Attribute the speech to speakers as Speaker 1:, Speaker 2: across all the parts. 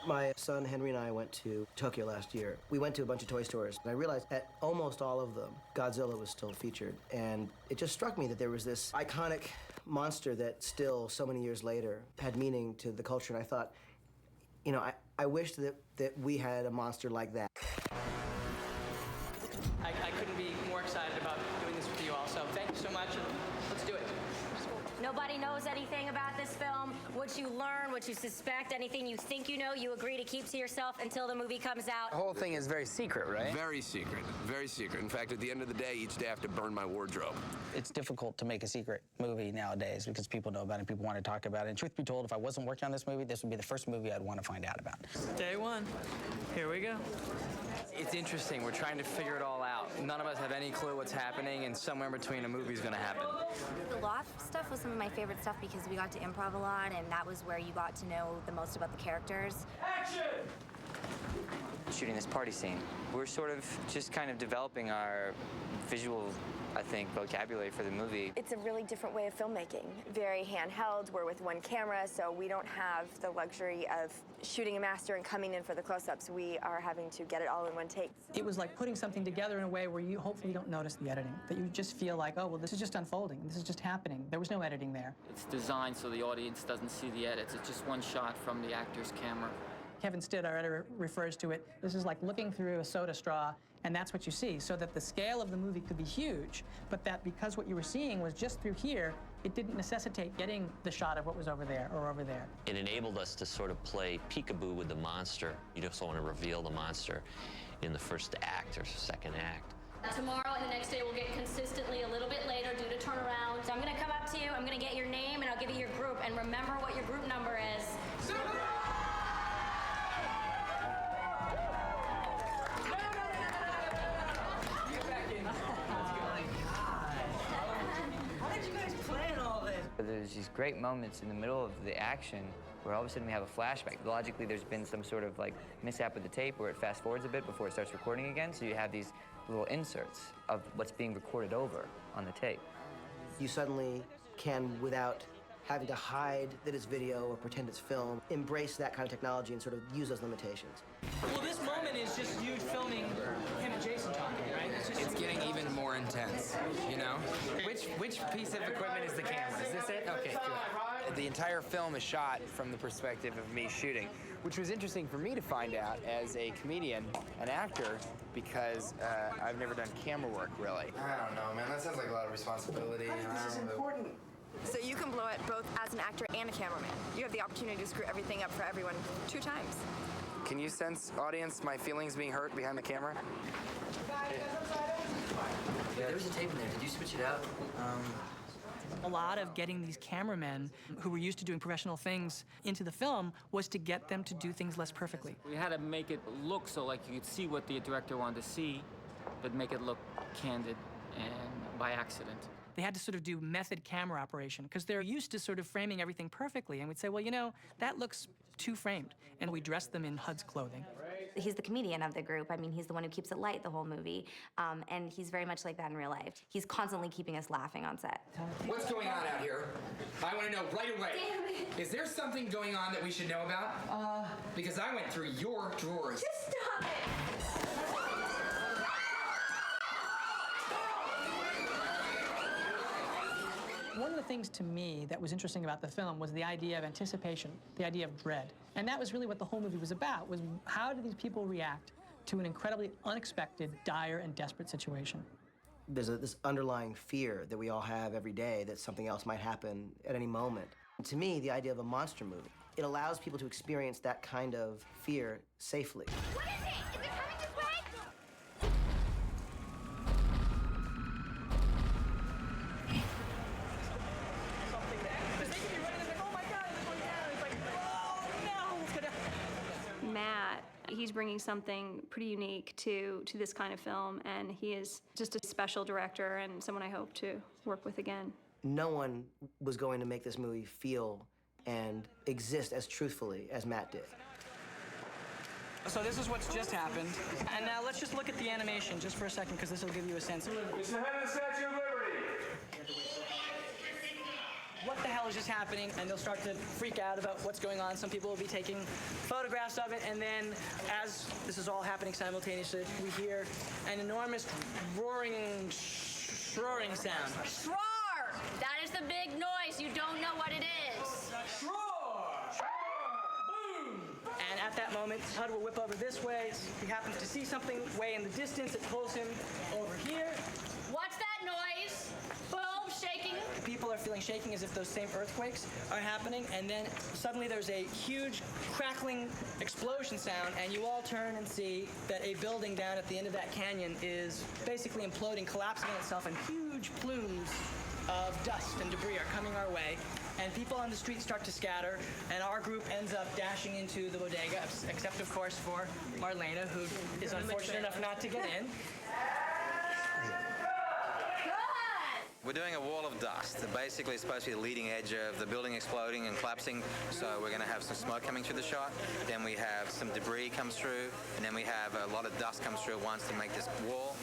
Speaker 1: My son Henry and I went to Tokyo last year. We went to a bunch of toy stores, and I realized at almost all of them, Godzilla was still featured. And it just struck me that there was this iconic monster that still, so many years later, had meaning to the culture. And I thought, you know, I wish that we had a monster like that.
Speaker 2: I couldn't be more excited about doing this with you all, so thank you so much, and let's do it.
Speaker 3: Nobody knows anything about this film. What you learn, what you suspect, anything you think you know, you agree to keep to yourself until the movie comes out.
Speaker 4: The whole thing is very secret, right?
Speaker 5: Very secret, very secret. In fact, at the end of the day, each day I have to burn my wardrobe.
Speaker 4: It's difficult to make a secret movie nowadays because people know about it, people want to talk about it. And truth be told, if I wasn't working on this movie, this would be the first movie I'd want to find out about.
Speaker 2: Day one. Here we go. It's interesting. We're trying to figure it all out. None of us have any clue what's happening, and somewhere in between a movie's going to happen.
Speaker 6: The loft stuff was some of my favorite stuff because we got to improv a lot, and that was where you got to know the most about the characters.
Speaker 2: Action!
Speaker 7: Shooting this party scene, we're sort of just kind of developing our visual, I think, vocabulary for the movie.
Speaker 8: It's a really different way of filmmaking. Very handheld, we're with one camera, so we don't have the luxury of shooting a master and coming in for the close-ups. We are having to get it all in one take.
Speaker 9: It was like putting something together in a way where you hopefully don't notice the editing, that you just feel like, oh, well, this is just unfolding, this is just happening. There was no editing there.
Speaker 10: It's designed so the audience doesn't see the edits. It's just one shot from the actor's camera.
Speaker 9: Kevin Stitt, our editor, refers to it, this is like looking through a soda straw, and that's what you see, so that the scale of the movie could be huge, but that because what you were seeing was just through here, it didn't necessitate getting the shot of what was over there or over there.
Speaker 11: It enabled us to sort of play peekaboo with the monster. You just want to reveal the monster in the first act or second act.
Speaker 3: Tomorrow and the next day will get consistently a little bit later due to turnaround. So I'm going to come up to you, I'm going to get your name, and I'll give you your group, and remember what your group number is.
Speaker 7: There's these great moments in the middle of the action where all of a sudden we have a flashback. Logically, there's been some sort of like mishap with the tape where it fast forwards a bit before it starts recording again, so you have these little inserts of what's being recorded over on the tape.
Speaker 1: You suddenly can, without having to hide that it's video or pretend it's film, embrace that kind of technology and sort of use those limitations.
Speaker 2: Well, this moment is just you filming him and Jason talking, right?
Speaker 4: It's getting even more intense, you know? Which piece of equipment is the camera? Is this it? Okay, good. The entire film is shot from the perspective of me shooting, which was interesting for me to find out as a comedian, an actor, because I've never done camera work, really.
Speaker 12: I don't know, man. That sounds like a lot of responsibility.
Speaker 1: I think this is important.
Speaker 8: So you can blow it both as an actor and a cameraman. You have the opportunity to screw everything up for everyone 2 times.
Speaker 4: Can you sense, audience, my feelings being hurt behind the camera?
Speaker 7: Yeah, there was a tape in there. Did you switch it out?
Speaker 9: A lot of getting these cameramen who were used to doing professional things into the film was to get them to do things less perfectly.
Speaker 10: We had to make it look so like you could see what the director wanted to see, but make it look candid and by accident.
Speaker 9: They had to sort of do method camera operation because they're used to sort of framing everything perfectly. And we'd say, well, you know, that looks too framed. And we dressed them in HUD's clothing.
Speaker 6: He's the comedian of the group. I mean, he's the one who keeps it light the whole movie. And he's very much like that in real life. He's constantly keeping us laughing on set.
Speaker 4: What's going on out here? I want to know right away.
Speaker 3: Damn it.
Speaker 4: Is there something going on that we should know about? Because I went through your drawers.
Speaker 3: Just stop it.
Speaker 9: One of the things to me that was interesting about the film was the idea of anticipation, the idea of dread. And that was really what the whole movie was about, was how do these people react to an incredibly unexpected, dire, and desperate situation.
Speaker 1: There's this underlying fear that we all have every day that something else might happen at any moment. And to me, the idea of a monster movie, it allows people to experience that kind of fear safely.
Speaker 3: What is it? Is it coming this way?
Speaker 13: Matt, he's bringing something pretty unique to this kind of film, and he is just a special director and someone I hope to work with again.
Speaker 1: No one was going to make this movie feel and exist as truthfully as Matt did.
Speaker 9: So this is what's just happened. And now let's just look at the animation just for a second, because this will give you a sense.
Speaker 14: It's the head of the Statue of Liberty.
Speaker 9: What the hell is just happening, and they'll start to freak out about what's going on. Some people will be taking photographs of it, and then as this is all happening simultaneously, we hear an enormous roaring sound.
Speaker 3: Roar! That is the big noise. You don't know what it is.
Speaker 9: And at that moment, Hud will whip over this way. He happens to see something way in the distance. It pulls him over here.
Speaker 3: What's that noise? Boom, shaking.
Speaker 9: People are feeling shaking as if those same earthquakes are happening. And then suddenly there's a huge crackling explosion sound. And you all turn and see that a building down at the end of that canyon is basically imploding, collapsing on itself, and huge plumes of dust and debris are coming our way. And people on the street start to scatter, and our group ends up dashing into the bodega, except, of course, for Marlena, who is unfortunate enough not to get in.
Speaker 14: We're doing a wall of dust. Basically, it's supposed to be the leading edge of the building exploding and collapsing, so we're going to have some smoke coming through the shot. Then we have some debris comes through, and then we have a lot of dust comes through at once to make this wall.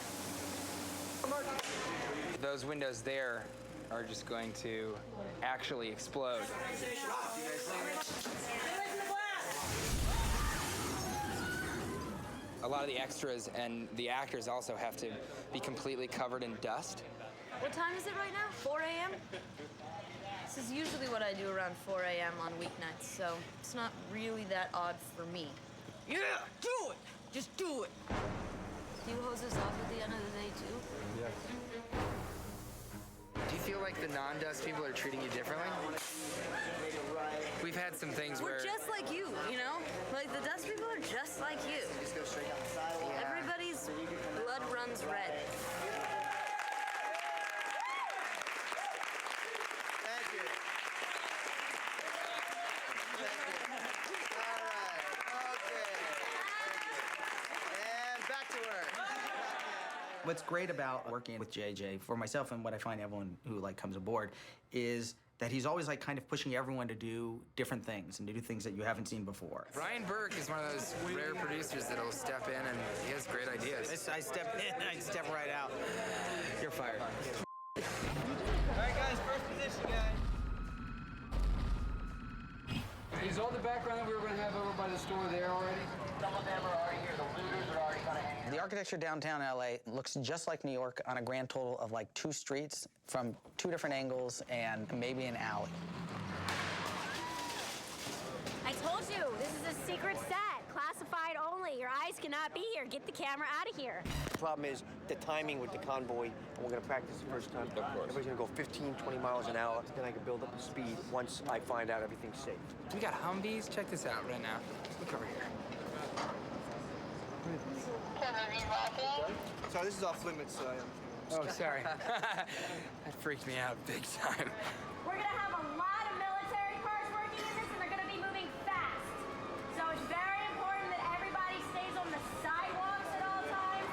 Speaker 4: Those windows there are just going to actually explode. A lot of the extras and the actors also have to be completely covered in dust.
Speaker 15: What time is it right now? 4 a.m.? This is usually what I do around 4 a.m. on weeknights, so it's not really that odd for me.
Speaker 9: Yeah, do it! Just do it!
Speaker 15: Do you hose us off at the end of the day, too?
Speaker 4: Yes. Do you feel like the non-dust people are treating you differently? We've had some things
Speaker 15: We're just like you, you know? Like, the dust people are just like you.
Speaker 4: Yeah.
Speaker 15: Everybody's blood runs red.
Speaker 1: Thank you. All right. Okay. And back to work. What's great about working with JJ, for myself and what I find everyone who comes aboard, is that he's always kind of pushing everyone to do different things and to do things that you haven't seen before.
Speaker 4: Brian Burke is one of those rare producers that'll step in and he has great ideas.
Speaker 1: I step in, I step right out.
Speaker 4: You're fired.
Speaker 1: All right, guys, first position, guys.
Speaker 16: Is all the background that we were going to have over by the store there already?
Speaker 17: Some of them are already here. The looters are already kind of hanging.
Speaker 1: The architecture downtown LA looks just like New York on a grand total of 2 streets from 2 different angles and maybe an alley.
Speaker 3: I told you, this is a secret set, classified only. Your eyes cannot be here. Get the camera out of here.
Speaker 18: The problem is the timing with the convoy, and we're going to practice the first time. Everybody's going to go 15, 20 miles an hour. Then I can build up the speed once I find out everything's safe.
Speaker 4: We got Humvees. Check this out right now. Look over here.
Speaker 18: So this is off limits.
Speaker 4: Oh, sorry. That freaked me out big time.
Speaker 3: We're gonna have a lot of military cars working in this, and they're gonna be moving fast. So it's very important that everybody stays on the sidewalks at all times.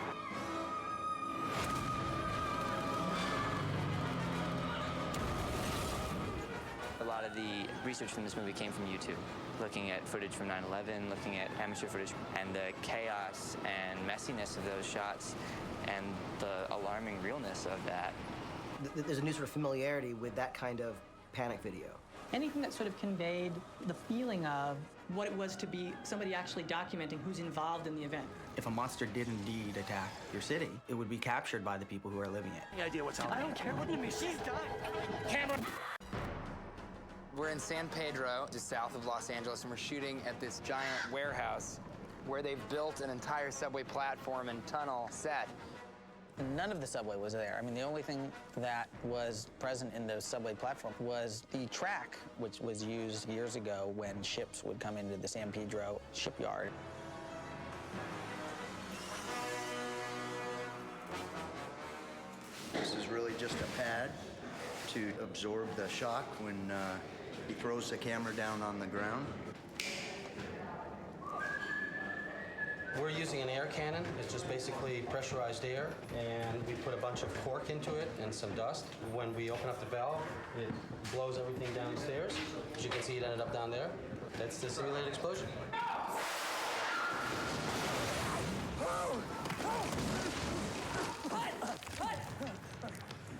Speaker 7: A lot of the research from this movie came from YouTube, looking at footage from 9/11, looking at amateur footage, and the chaos and messiness of those shots, and the alarming realness of that.
Speaker 1: There's a new sort of familiarity with that kind of panic video.
Speaker 9: Anything that sort of conveyed the feeling of what it was to be somebody actually documenting who's involved in the event.
Speaker 1: If a monster did indeed attack your city, it would be captured by the people who are living it.
Speaker 18: Any idea what's happening?
Speaker 9: I don't care. What do you mean? She's dying.
Speaker 4: Camera! We're in San Pedro, just south of Los Angeles, and we're shooting at this giant warehouse where they've built an entire subway platform and tunnel set.
Speaker 1: None of the subway was there. I mean, the only thing that was present in those subway platforms was the track, which was used years ago when ships would come into the San Pedro shipyard.
Speaker 19: This is really just a pad to absorb the shock when he throws the camera down on the ground.
Speaker 20: We're using an air cannon. It's just basically pressurized air, and we put a bunch of cork into it and some dust. When we open up the valve, it blows everything downstairs. As you can see, it ended up down there. That's the simulated explosion.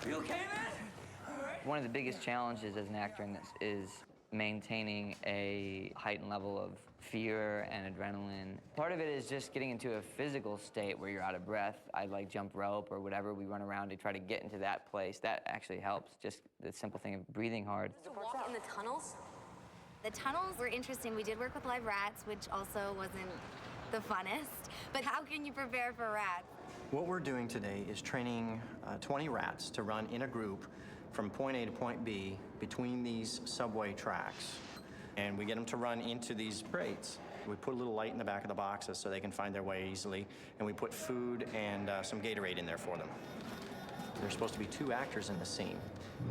Speaker 9: You okay, man? All right.
Speaker 7: One of the biggest challenges as an actor in this is maintaining a heightened level of fear and adrenaline. Part of it is just getting into a physical state where you're out of breath. I like jump rope or whatever. We run around to try to get into that place. That actually helps, just the simple thing of breathing hard.
Speaker 15: To walk in the tunnels?
Speaker 6: The tunnels were interesting. We did work with live rats, which also wasn't the funnest. But how can you prepare for rats?
Speaker 21: What we're doing today is training 20 rats to run in a group from point A to point B between these subway tracks. And we get them to run into these crates. We put a little light in the back of the boxes so they can find their way easily. And we put food and some Gatorade in there for them. There's supposed to be 2 actors in the scene.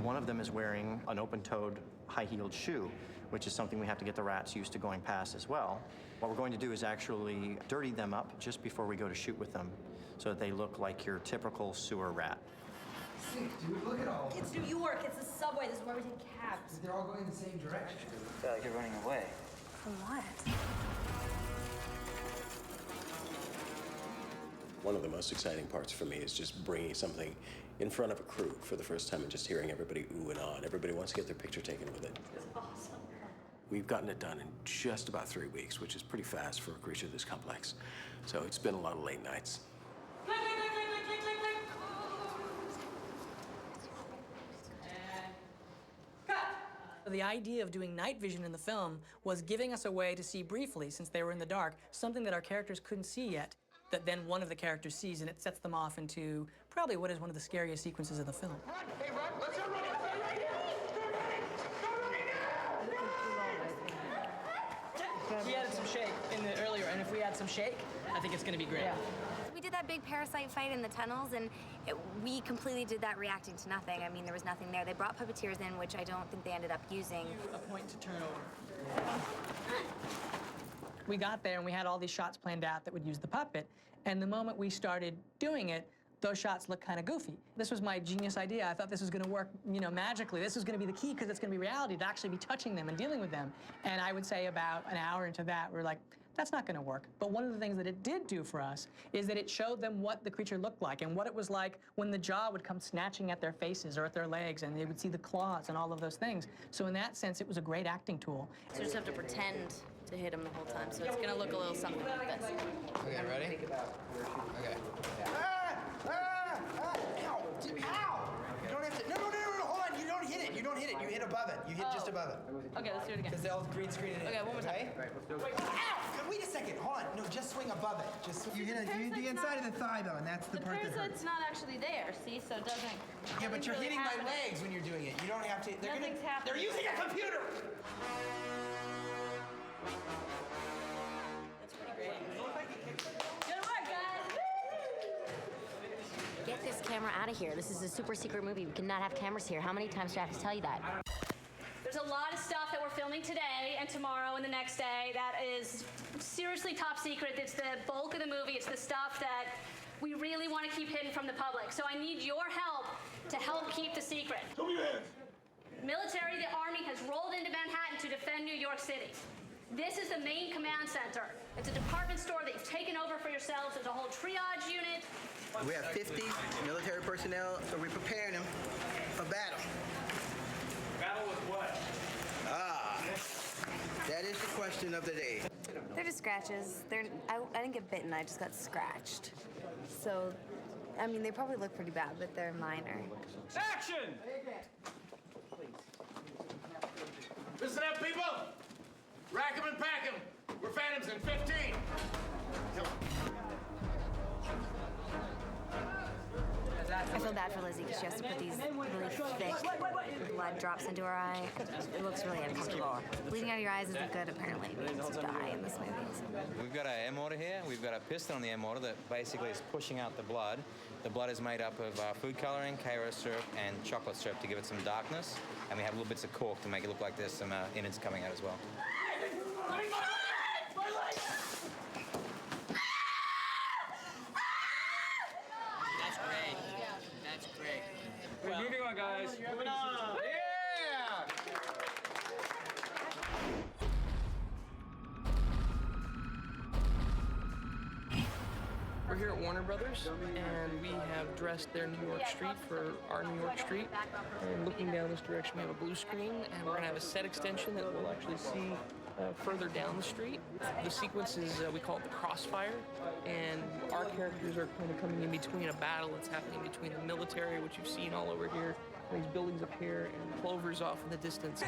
Speaker 21: One of them is wearing an open-toed, high-heeled shoe, which is something we have to get the rats used to going past as well. What we're going to do is actually dirty them up just before we go to shoot with them so that they look like your typical sewer rat.
Speaker 22: Dude, look at all.
Speaker 15: It's New York. It's the subway. This is where we take cabs.
Speaker 22: They're all going in the same direction.
Speaker 7: I feel like you're running away.
Speaker 15: From what?
Speaker 23: One of the most exciting parts for me is just bringing something in front of a crew for the first time and just hearing everybody ooh and ah. Everybody wants to get their picture taken with it.
Speaker 15: It's awesome.
Speaker 23: We've gotten it done in just about 3 weeks, which is pretty fast for a creature this complex. So it's been a lot of late nights.
Speaker 9: The idea of doing night vision in the film was giving us a way to see briefly, since they were in the dark, something that our characters couldn't see yet, that then one of the characters sees, and it sets them off into probably what is one of the scariest sequences of the film.
Speaker 22: Hey, run! Let's go running!
Speaker 9: He added some shake in the earlier, and if we add some shake, I think it's going to be great. Yeah.
Speaker 6: We did that big parasite fight in the tunnels, and we completely did that reacting to nothing. I mean, there was nothing there. They brought puppeteers in, which I don't think they ended up using.
Speaker 9: A point to turn over. We got there, and we had all these shots planned out that would use the puppet, and the moment we started doing it, those shots looked kind of goofy. This was my genius idea. I thought this was going to work, magically. This was going to be the key, because it's going to be reality, to actually be touching them and dealing with them. And I would say about an hour into that, we're like, that's not going to work. But one of the things that it did do for us is that it showed them what the creature looked like and what it was like when the jaw would come snatching at their faces or at their legs, and they would see the claws and all of those things. So in that sense, it was a great acting tool.
Speaker 15: So you just have to pretend to hit him the whole time. So it's going to look a little something like this.
Speaker 12: Okay, ready? Okay.
Speaker 22: Ow! Ow! You don't have to. No, hold on. You don't hit it. You don't hit it. You hit above it. You hit just above it.
Speaker 15: Okay, let's do it again.
Speaker 22: Because they'll green screen it.
Speaker 15: Okay, one more time.
Speaker 22: Wait, ow! Wait a second. Hold on. No, just swing above it. You hit the inside of the thigh, though, and that's the part that hurts.
Speaker 15: The parasite's not actually there, see? So it doesn't.
Speaker 22: Yeah, but you're hitting my legs when you're doing it. You don't have to.
Speaker 15: Nothing's happening.
Speaker 22: They're using a computer!
Speaker 15: That's pretty great. Good work, guys!
Speaker 24: Get this camera out of here. This is a super secret movie. We cannot have cameras here. How many times do I have to tell you that?
Speaker 3: There's a lot of stuff that we're filming today and tomorrow and the next day that is seriously top secret. It's the bulk of the movie. It's the stuff that we really want to keep hidden from the public. So I need your help to help keep the secret.
Speaker 22: Show me your hands.
Speaker 3: Military, the Army has rolled into Manhattan to defend New York City. This is the main command center. It's a department store that you've taken over for yourselves. There's a whole triage unit.
Speaker 1: We have 50 military personnel, so we're preparing them for battle.
Speaker 22: Battle with what?
Speaker 1: That is the question of the day.
Speaker 6: They're just scratches. I didn't get bitten, I just got scratched. So, I mean, they probably look pretty bad, but they're minor.
Speaker 22: Action! Listen up, people! Rack 'em and pack 'em. We're Phantoms in 15.
Speaker 6: I feel bad for Lizzie because she has to put these really thick blood drops into her eye. It looks really uncomfortable. Bleeding out of your eyes isn't good, apparently. It means you die in this movie. So.
Speaker 14: We've got an air mortar here. We've got a piston on the air mortar that basically is pushing out the blood. The blood is made up of food coloring, Karo syrup, and chocolate syrup to give it some darkness. And we have little bits of cork to make it look like there's some innards coming out as well.
Speaker 4: That's great. That's great.
Speaker 16: We're moving on, guys.
Speaker 22: Moving on. Yeah!
Speaker 9: We're
Speaker 2: here at Warner Brothers, and we have dressed their New York street for our New York street. And looking down this direction, we have a blue screen, and we're gonna have a set extension that we'll actually see further down the street. The sequence is, we call it the crossfire, and our characters are kind of coming in between a battle that's happening between the military, which you've seen all over here, and these buildings up here, and Clover's off in the distance.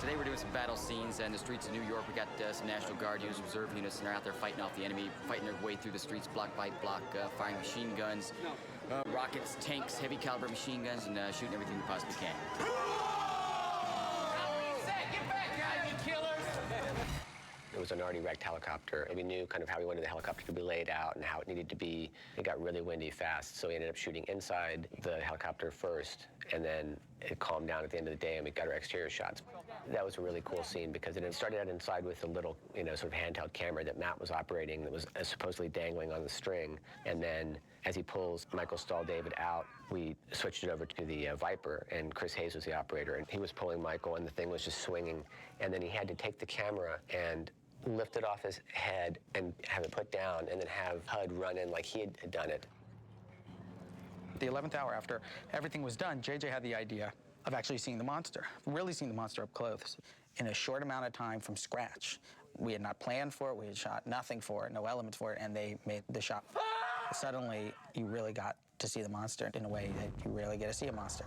Speaker 5: Today we're doing some battle scenes in the streets of New York. We got some National Guard units, reserve units, and they're out there fighting off the enemy, fighting their way through the streets block by block, firing machine guns, rockets, tanks, heavy caliber machine guns, and shooting everything they possibly can.
Speaker 23: It was an already wrecked helicopter, and we knew kind of how we wanted the helicopter to be laid out and how it needed to be. It got really windy fast, so we ended up shooting inside the helicopter first, and then it calmed down at the end of the day, and we got our exterior shots. That was a really cool scene because it started out inside with a little, sort of handheld camera that Matt was operating that was supposedly dangling on the string, and then as he pulls Michael Stahl-David out, we switched it over to the Viper, and Chris Hayes was the operator, and he was pulling Michael, and the thing was just swinging, and then he had to take the camera and lift it off his head and have it put down, and then have HUD run in like he had done it.
Speaker 8: The 11th hour after everything was done, J.J. had the idea of actually seeing the monster, really seeing the monster up close in a short amount of time from scratch. We had not planned for it, we had shot nothing for it, no elements for it, and they made the shot. Suddenly, you really got to see the monster in a way that you rarely get to see a monster.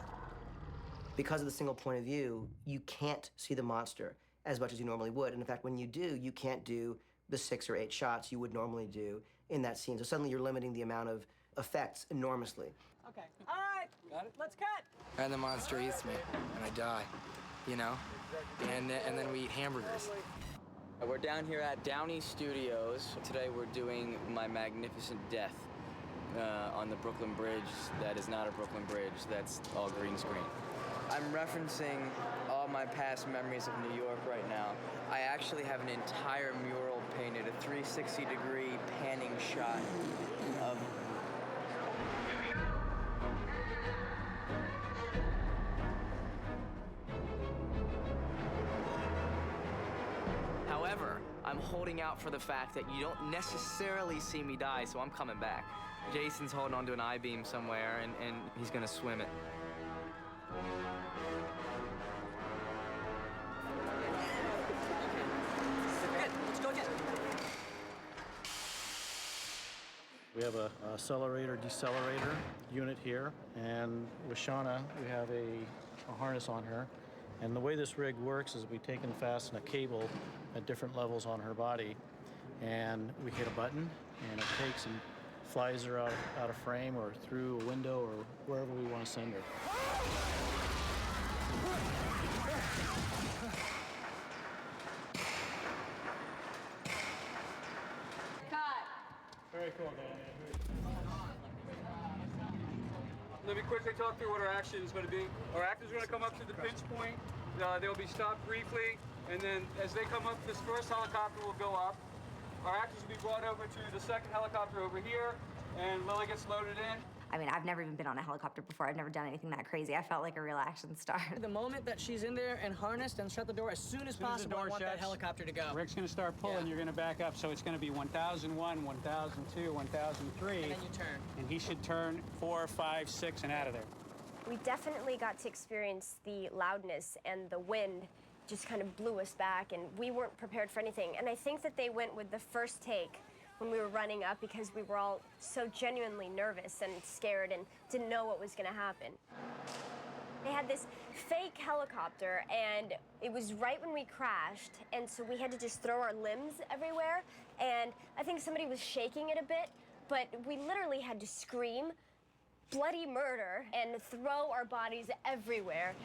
Speaker 1: Because of the single point of view, you can't see the monster as much as you normally would. And in fact, when you do, you can't do the 6 or 8 shots you would normally do in that scene. So suddenly you're limiting the amount of effects enormously.
Speaker 9: Okay. All right. Got it. Let's cut.
Speaker 4: And the monster eats me, and I die, And then we eat hamburgers.
Speaker 7: We're down here at Downey Studios. Today we're doing My Magnificent Death on the Brooklyn Bridge. That is not a Brooklyn Bridge, that's all green screen. I'm referencing all my past memories of New York right now. I actually have an entire mural painted, a 360-degree panning shot of However, I'm holding out for the fact that you don't necessarily see me die, so I'm coming back. Jason's holding onto an I-beam somewhere, and he's gonna swim it.
Speaker 9: Let's go again.
Speaker 11: We have a accelerator, decelerator unit here, and with Shauna, we have a harness on her. And the way this rig works is we take and fasten a cable at different levels on her body, and we hit a button, and it takes and flies her out of frame or through a window or wherever we want to send her.
Speaker 16: Very cool, Dan. Let me quickly talk through what our action is going to be. Our actors are going to come up to the pinch point. They'll be stopped briefly, and then as they come up, this first helicopter will go up. Our actors will be brought over to the second helicopter over here, and Lily gets loaded in.
Speaker 6: I mean, I've never even been on a helicopter before. I've never done anything that crazy. I felt like a real action star.
Speaker 9: The moment that she's in there and harnessed and shut the door, as soon as possible, I want that helicopter to go.
Speaker 16: Rick's going to start pulling. You're going to back up, so it's going to be 1001, 1002, 1003.
Speaker 9: And then you turn.
Speaker 16: And he should turn 4, 5, 6, and out of there.
Speaker 25: We definitely got to experience the loudness, and the wind just kind of blew us back, and we weren't prepared for anything. And I think that they went with the first take when we were running up because we were all so genuinely nervous and scared and didn't know what was going to happen. They had this fake helicopter, and it was right when we crashed, and so we had to just throw our limbs everywhere, and I think somebody was shaking it a bit, but we literally had to scream bloody murder and throw our bodies everywhere.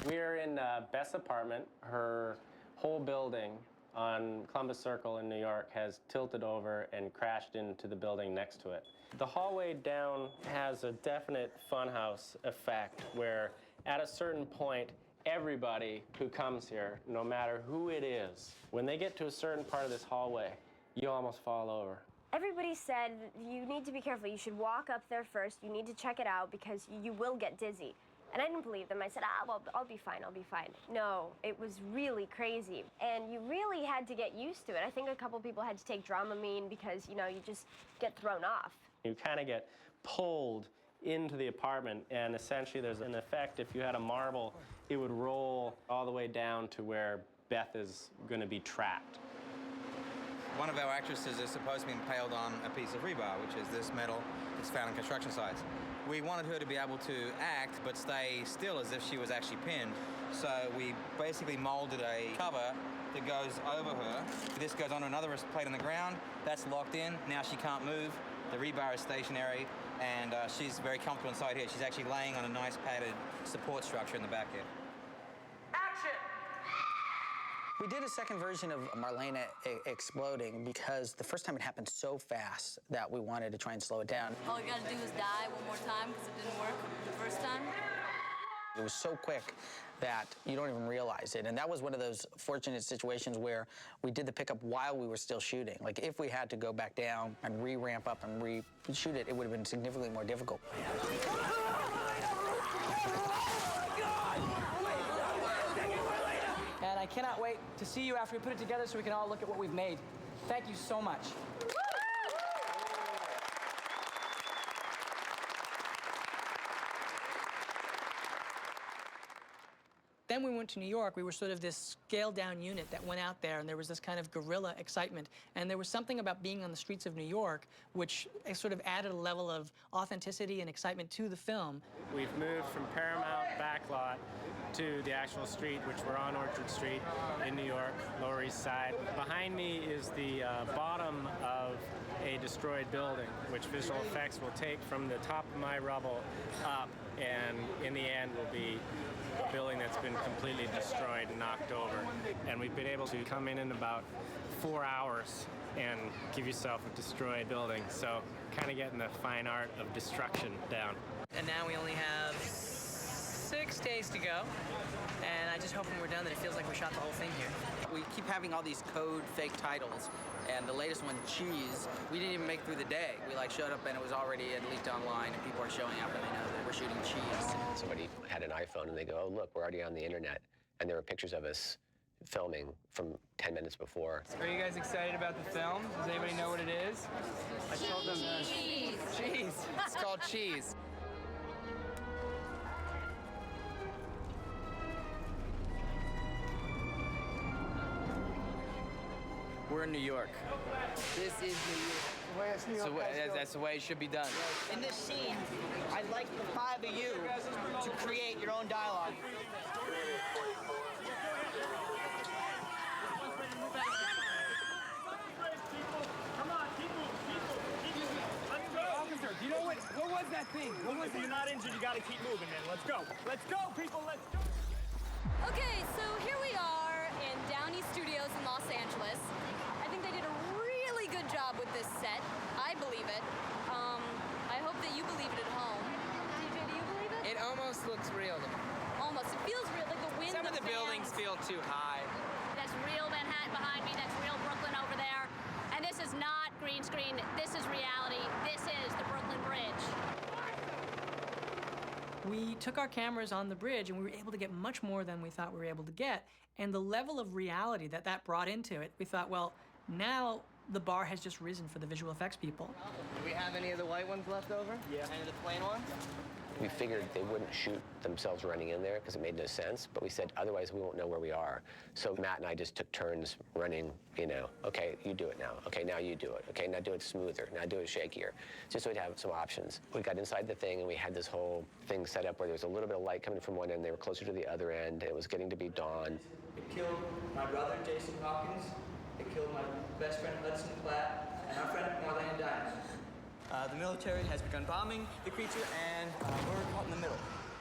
Speaker 26: We're in Beth's apartment. Her whole building on Columbus Circle in New York has tilted over and crashed into the building next to it. The hallway down has a definite funhouse effect where at a certain point, everybody who comes here, no matter who it is, when they get to a certain part of this hallway, you almost fall over.
Speaker 25: Everybody said you need to be careful. You should walk up there first. You need to check it out because you will get dizzy. And I didn't believe them. I said, well, I'll be fine, I'll be fine. No, it was really crazy. And you really had to get used to it. I think a couple people had to take Dramamine because, you just get thrown off.
Speaker 26: You kind of get pulled into the apartment, and essentially there's an effect. If you had a marble, it would roll all the way down to where Beth is going to be trapped.
Speaker 14: One of our actresses is supposed to be impaled on a piece of rebar, which is this metal that's found in construction sites. We wanted her to be able to act but stay still as if she was actually pinned. So we basically molded a cover that goes over her. This goes on another plate on the ground. That's locked in. Now she can't move. The rebar is stationary, and she's very comfortable inside here. She's actually laying on a nice padded support structure in the back here.
Speaker 8: We did a second version of Marlena exploding because the first time it happened so fast that we wanted to try and slow it down.
Speaker 15: All you gotta do is die one more time because it didn't work the first time.
Speaker 8: It was so quick that you don't even realize it. And that was one of those fortunate situations where we did the pickup while we were still shooting. Like, if we had to go back down and re-ramp up and re-shoot it, it would have been significantly more difficult.
Speaker 9: And I cannot wait to see you after we put it together so we can all look at what we've made. Thank you so much. Then we went to New York. We were sort of this scaled-down unit that went out there, and there was this kind of guerrilla excitement. And there was something about being on the streets of New York which sort of added a level of authenticity and excitement to the film.
Speaker 26: We've moved from Paramount backlot to the actual street, which we're on Orchard Street in New York, Lower East Side. Behind me is the bottom of a destroyed building, which visual effects will take from the top of my rubble up, and in the end will be a building that's been completely destroyed and knocked over. And we've been able to come in about 4 hours and give yourself a destroyed building. So kind of getting the fine art of destruction down.
Speaker 2: And now we only have 6 days to go. And I just hope when we're done that it feels like we shot the whole thing here.
Speaker 8: We keep having all these code fake titles, and the latest one, Cheese, we didn't even make through the day. We showed up and it was already leaked online, and people are showing up and they know that we're shooting Cheese.
Speaker 23: Somebody had an iPhone and they go, oh, look, we're already on the internet. And there were pictures of us filming from 10 minutes before.
Speaker 2: Are you guys excited about the film? Does anybody know what it is? I told them
Speaker 15: Cheese.
Speaker 2: Cheese.
Speaker 4: It's called Cheese. We're in New York.
Speaker 2: This is New York.
Speaker 4: That's the way it should be done.
Speaker 10: In this scene, I'd like the 5 of you to create your own dialogue.
Speaker 16: Officer, do you know what was that thing? What was it? You're not injured, you gotta keep moving, man. Let's go. Let's go, people, let's go.
Speaker 15: Okay, so here we are in Downey Studios in Los Angeles. I think they did a really good job with this set. I believe it. I hope that you believe it at home. DJ, do you believe it?
Speaker 2: It almost looks real to me.
Speaker 15: Almost. It feels real, like the wind.
Speaker 2: Some of the buildings feel too high.
Speaker 3: That's real Manhattan behind me. That's real Brooklyn over there. And this is not green screen. This is reality. This is the Brooklyn Bridge.
Speaker 9: We took our cameras on the bridge and we were able to get much more than we thought we were able to get. And the level of reality that brought into it, we thought, well, now the bar has just risen for the visual effects people.
Speaker 2: Do we have any of the white ones left over? Yeah. Any of the plain ones?
Speaker 23: We figured they wouldn't shoot themselves running in there because it made no sense, but we said, otherwise we won't know where we are. So Matt and I just took turns running, okay, you do it now. Okay, now you do it. Okay, now do it smoother. Now do it shakier. Just so we'd have some options. We got inside the thing and we had this whole thing set up where there was a little bit of light coming from one end, they were closer to the other end, it was getting to be dawn.
Speaker 7: It killed my brother, Jason Hawkins. It killed my best friend, Hudson Platt, and our friend, Marlena Diamond. The military has begun bombing the creature, and we're caught in the middle.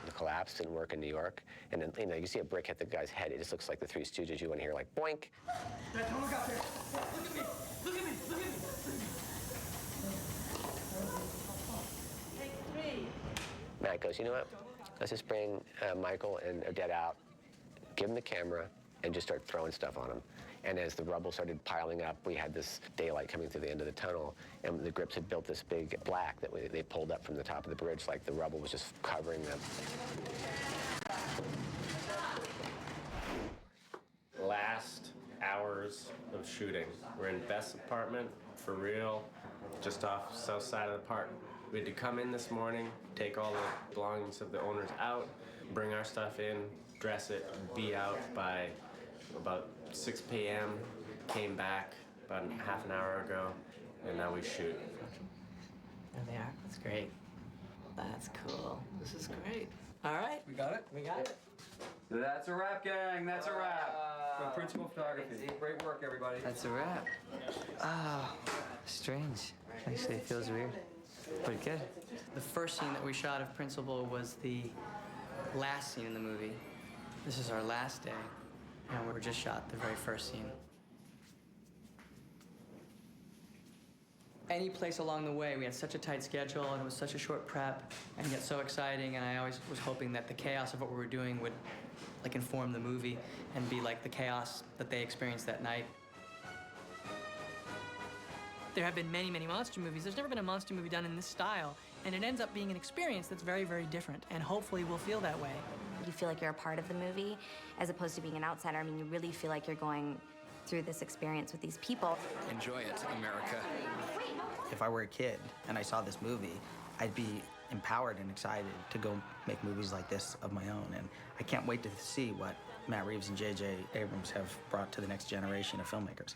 Speaker 23: The collapse didn't work in New York, and then, you see a brick hit the guy's head, it just looks like the Three Stooges. You want to hear like, boink.
Speaker 10: Matt, don't look out there. Look at me. Look at me. Look at me. Take 3.
Speaker 23: Matt goes, you know what? Let's just bring Michael and Odette out, give them the camera, and just start throwing stuff on them. And as the rubble started piling up, we had this daylight coming through the end of the tunnel, and the grips had built this big black that they pulled up from the top of the bridge, like the rubble was just covering them.
Speaker 26: Last hours of shooting. We're in Beth's apartment, for real, just off south side of the park. We had to come in this morning, take all the belongings of the owners out, bring our stuff in, dress it, be out by about 6 p.m. Came back about half an hour ago, and now we shoot.
Speaker 13: There they are. That's great. That's cool. This is great. All right.
Speaker 12: We got it?
Speaker 13: We got it.
Speaker 12: That's a wrap, gang. That's a wrap. From Principal Photography. Great work, everybody.
Speaker 7: That's a wrap. Oh, strange. Actually, it feels weird. But good.
Speaker 2: The first scene that we shot of Principal was the last scene in the movie. This is our last day, and we just shot the very first scene. Any place along the way, we had such a tight schedule, and it was such a short prep, and yet so exciting, and I always was hoping that the chaos of what we were doing would like inform the movie and be like the chaos that they experienced that night. There have been many, many monster movies. There's never been a monster movie done in this style, and it ends up being an experience that's very, very different, and hopefully we'll feel that way.
Speaker 6: You feel like you're a part of the movie as opposed to being an outsider. I mean, you really feel like you're going through this experience with these people.
Speaker 12: Enjoy it, America.
Speaker 8: If I were a kid and I saw this movie, I'd be empowered and excited to go make movies like this of my own. And I can't wait to see what Matt Reeves and J.J. Abrams have brought to the next generation of filmmakers.